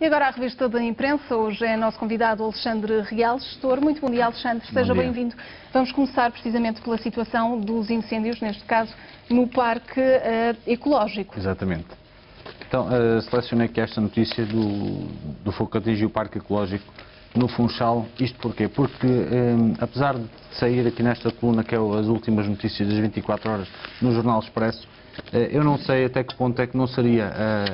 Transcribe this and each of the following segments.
E agora a revista da imprensa, hoje é nosso convidado Alexandre Real, gestor. Muito bom dia, Alexandre, seja bem-vindo. Vamos começar precisamente pela situação dos incêndios, neste caso no Parque Ecológico. Exatamente. Então, selecionei aqui esta notícia do fogo que atingiu o Parque Ecológico no Funchal. Isto porquê? Porque, apesar de sair aqui nesta coluna, que é as últimas notícias das 24 horas no Jornal Expresso, eu não sei até que ponto é que não seria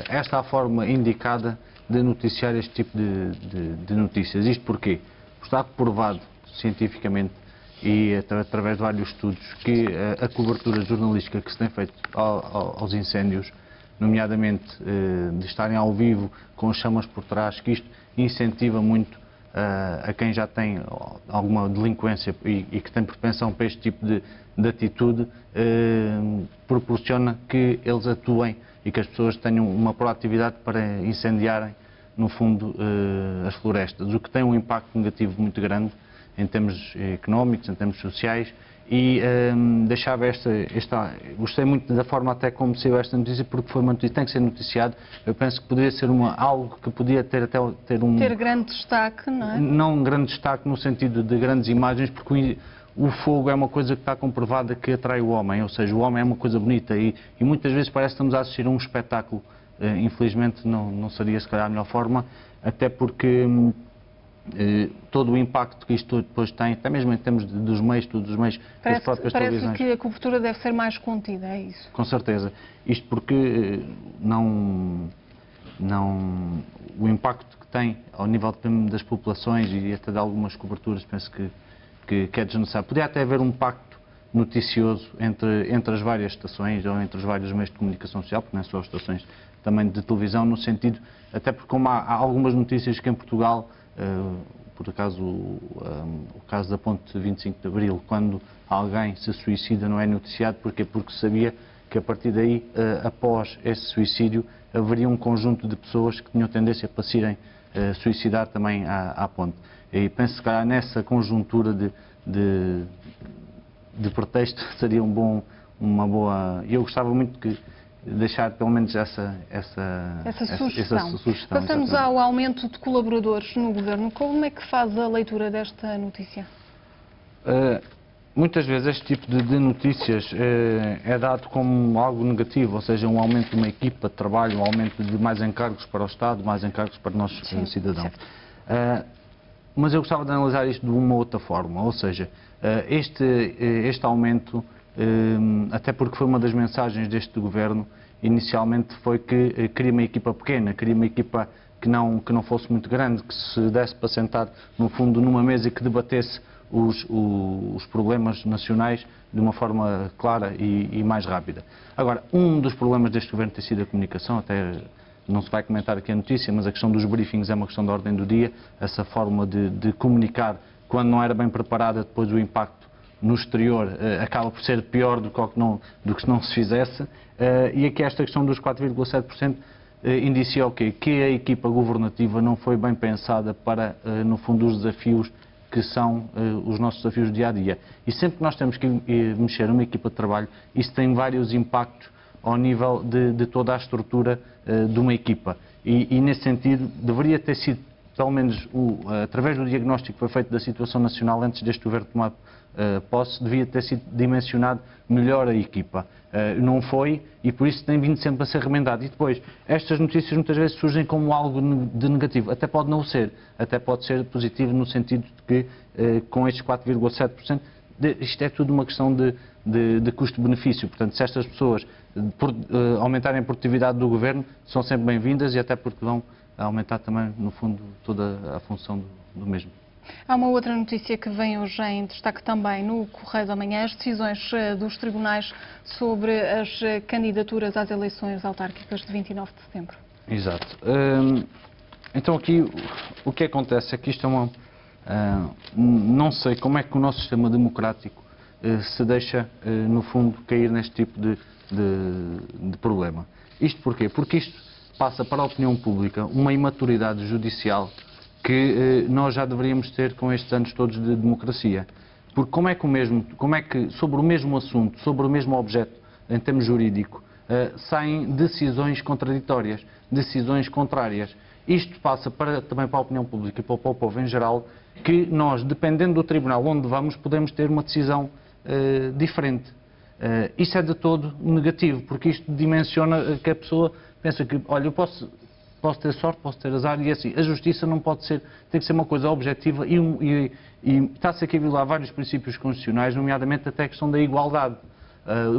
esta a forma indicada de noticiar este tipo de notícias. Isto porquê? Está provado cientificamente e através de vários estudos que a cobertura jornalística que se tem feito aos incêndios, nomeadamente de estarem ao vivo com chamas por trás, que isto incentiva muito a quem já tem alguma delinquência e que tem propensão para este tipo de atitude, proporciona que eles atuem e que as pessoas tenham uma proatividade para incendiarem, no fundo, as florestas, o que tem um impacto negativo muito grande em termos económicos, em termos sociais, e deixava gostei muito da forma até como saiu esta notícia, porque foi uma notícia, tem que ser noticiado. Eu penso que poderia ser algo que podia ter grande destaque, não é? Não um grande destaque no sentido de grandes imagens, porque o fogo é uma coisa que está comprovada que atrai o homem, ou seja, o homem é uma coisa bonita e muitas vezes parece que estamos a assistir a um espetáculo. Infelizmente não seria se calhar a melhor forma, até porque todo o impacto que isto depois tem, até mesmo em termos dos meios, todos os meios que as próprias televisões... Parece que a cobertura deve ser mais contida, é isso? Com certeza. Isto porque o impacto que tem ao nível das populações e até de algumas coberturas, penso que é desnecessário. Podia até haver um pacto noticioso entre as várias estações ou entre os vários meios de comunicação social, porque não é só as estações também de televisão, no sentido, até porque como há algumas notícias que em Portugal, por acaso o caso da Ponte 25 de Abril, quando alguém se suicida não é noticiado, porquê? Porque sabia que a partir daí, após esse suicídio, haveria um conjunto de pessoas que tinham tendência para se irem suicidar também à ponte. E penso que nessa conjuntura de pretexto seria uma boa... Eu gostava muito de deixar pelo menos essa sugestão. Passamos ao aumento de colaboradores no Governo. Como é que faz a leitura desta notícia? Muitas vezes este tipo de notícias é dado como algo negativo, ou seja, um aumento de uma equipa de trabalho, um aumento de mais encargos para o Estado, mais encargos para nós cidadãos. Mas eu gostava de analisar isto de uma outra forma, ou seja, este aumento, até porque foi uma das mensagens deste Governo, inicialmente foi que queria uma equipa pequena, queria uma equipa que não fosse muito grande, que se desse para sentar, no fundo, numa mesa e que debatesse os problemas nacionais de uma forma clara e mais rápida. Agora, um dos problemas deste Governo tem sido a comunicação, até não se vai comentar aqui a notícia, mas a questão dos briefings é uma questão da ordem do dia, essa forma de comunicar quando não era bem preparada, depois o impacto no exterior acaba por ser pior do que se não se fizesse, e aqui esta questão dos 4,7% indicia o quê? Que a equipa governativa não foi bem pensada para, no fundo, os desafios que são os nossos desafios dia-a-dia. E sempre que nós temos que mexer numa equipa de trabalho, isso tem vários impactos ao nível de toda a estrutura de uma equipa. E nesse sentido, deveria ter sido, pelo menos através do diagnóstico que foi feito da situação nacional antes deste Governo tomar posse, devia ter sido dimensionado melhor a equipa. Não foi e por isso tem vindo sempre a ser remendado. E depois, estas notícias muitas vezes surgem como algo de negativo. Até pode não ser, até pode ser positivo no sentido de que com estes 4,7%, isto é tudo uma questão de custo-benefício. Portanto, se estas pessoas aumentarem a produtividade do Governo, são sempre bem-vindas e até porque vão aumentar também, no fundo, toda a função do mesmo. Há uma outra notícia que vem hoje em destaque também no Correio da Manhã, as decisões dos tribunais sobre as candidaturas às eleições autárquicas de 29 de setembro. Exato. Então aqui o que acontece é que isto é não sei como é que o nosso sistema democrático se deixa, no fundo, cair neste tipo de problema. Isto porquê? Porque isto passa para a opinião pública uma imaturidade judicial que nós já deveríamos ter com estes anos todos de democracia. Porque como é que sobre o mesmo assunto, sobre o mesmo objeto, em termos jurídico, saem decisões contraditórias, decisões contrárias. Isto passa também para a opinião pública e para o povo em geral, que nós, dependendo do tribunal onde vamos, podemos ter uma decisão diferente. Isso é de todo negativo, porque isto dimensiona que a pessoa pensa que, olha, eu posso ter sorte, posso ter azar, e assim, a justiça não pode ser, tem que ser uma coisa objetiva e está-se aqui a violar vários princípios constitucionais, nomeadamente até a questão da igualdade,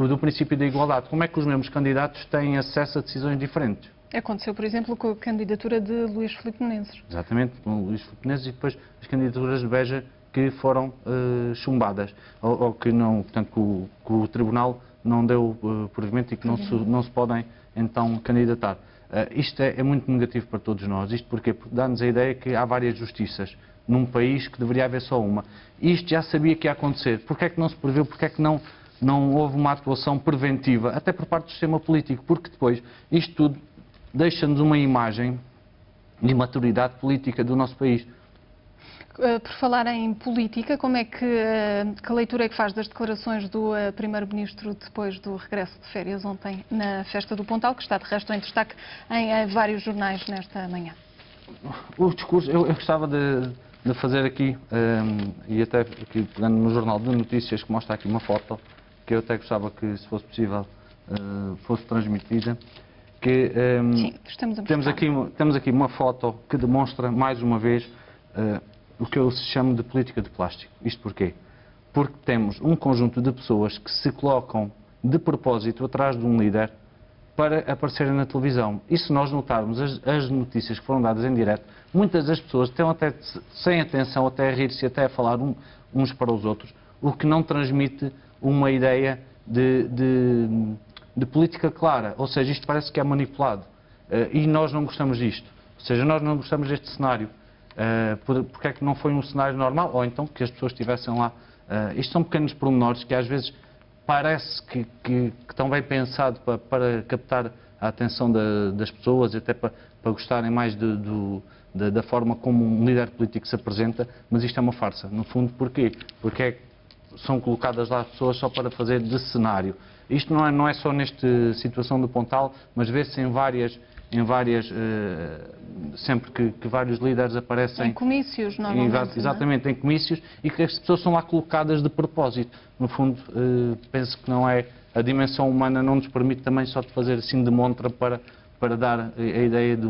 do princípio da igualdade. Como é que os mesmos candidatos têm acesso a decisões diferentes? Aconteceu, por exemplo, com a candidatura de Luís Filipe Menezes. Exatamente, com Luís Filipe Menezes e depois as candidaturas de Beja que foram chumbadas, ou que não, portanto, que o Tribunal não deu provimento e que não se podem então candidatar. Isto é muito negativo para todos nós. Isto porquê? Porque dá-nos a ideia que há várias justiças num país que deveria haver só uma. Isto já sabia que ia acontecer. Porquê é que não se preveu? Porquê é que não houve uma atuação preventiva, até por parte do sistema político? Porque depois isto tudo deixa-nos uma imagem de maturidade política do nosso país. Por falar em política, como é que leitura é que faz das declarações do Primeiro-Ministro depois do regresso de férias ontem na Festa do Pontal, que está de resto em destaque em vários jornais nesta manhã? O discurso, eu gostava de fazer aqui, e até aqui pegando no Jornal de Notícias, que mostra aqui uma foto, que eu até gostava que, se fosse possível, fosse transmitida. Que, sim, estamos a temos aqui uma foto que demonstra, mais uma vez, o que eu chamo de política de plástico. Isto porquê? Porque temos um conjunto de pessoas que se colocam de propósito atrás de um líder para aparecerem na televisão. E se nós notarmos as notícias que foram dadas em direto, muitas das pessoas estão até sem atenção, até a rir-se, até a falar uns para os outros, o que não transmite uma ideia de política clara. Ou seja, isto parece que é manipulado. E nós não gostamos disto. Ou seja, nós não gostamos deste cenário. Porque é que não foi um cenário normal? Ou então que as pessoas estivessem lá. Isto são pequenos pormenores que às vezes parece que estão bem pensados para captar a atenção das pessoas e até para gostarem mais da forma como um líder político se apresenta, mas isto é uma farsa. No fundo, porquê? Porque são colocadas lá pessoas só para fazer de cenário. Isto não é só nesta situação do Pontal, mas vê-se em várias sempre que vários líderes aparecem... Em comícios, normalmente. Exatamente, em comícios, e que as pessoas são lá colocadas de propósito. No fundo, penso que não é... A dimensão humana não nos permite também só de fazer assim de montra para dar a ideia de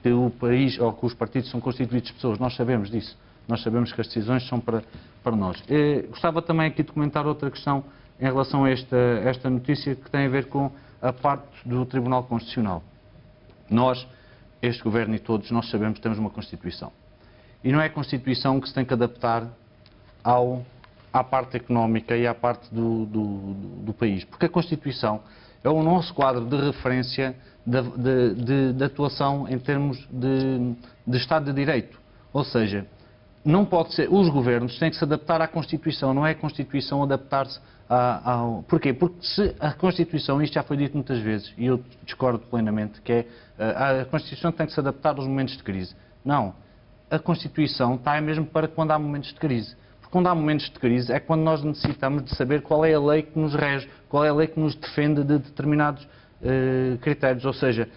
que o país ou que os partidos são constituídos de pessoas. Nós sabemos disso. Nós sabemos que as decisões são para nós. Gostava também aqui de comentar outra questão em relação a esta notícia que tem a ver com a parte do Tribunal Constitucional. Nós, este Governo e todos, nós sabemos que temos uma Constituição. E não é a Constituição que se tem que adaptar à parte económica e à parte do país. Porque a Constituição é o nosso quadro de referência de atuação em termos de Estado de Direito. Ou seja, não pode ser, os governos têm que se adaptar à Constituição, não é a Constituição adaptar-se ao... Porquê? Porque se a Constituição, isto já foi dito muitas vezes, e eu discordo plenamente, que a Constituição tem que se adaptar aos momentos de crise. Não. A Constituição está mesmo para quando há momentos de crise. Porque quando há momentos de crise é quando nós necessitamos de saber qual é a lei que nos rege, qual é a lei que nos defende de determinados critérios. Ou seja,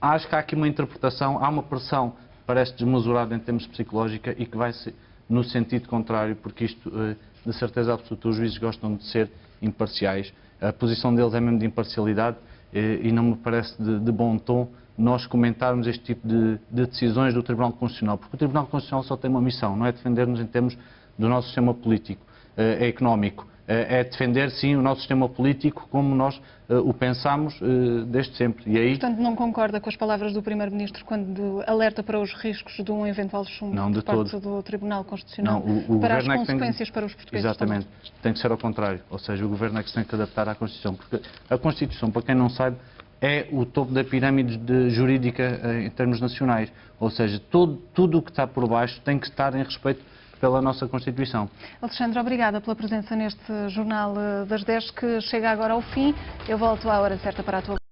acho que há aqui uma interpretação, há uma pressão, parece desmesurada em termos psicológicos e que vai ser no sentido contrário, porque isto, de certeza absoluta, os juízes gostam de ser imparciais. A posição deles é mesmo de imparcialidade e não me parece de bom tom nós comentarmos este tipo de decisões do Tribunal Constitucional, porque o Tribunal Constitucional só tem uma missão, não é defender-nos em termos do nosso sistema político, económico. É defender, sim, o nosso sistema político como nós o pensamos desde sempre. E aí... Portanto, não concorda com as palavras do Primeiro-Ministro quando alerta para os riscos de um eventual chumbo por parte do Tribunal Constitucional para as consequências para os portugueses? Exatamente. Tem que ser ao contrário. Ou seja, o Governo é que se tem que adaptar à Constituição. Porque a Constituição, para quem não sabe, é o topo da pirâmide jurídica em termos nacionais. Ou seja, tudo o que está por baixo tem que estar em respeito pela nossa Constituição. Alexandre, obrigada pela presença neste Jornal das 10, que chega agora ao fim. Eu volto à hora certa para a tua...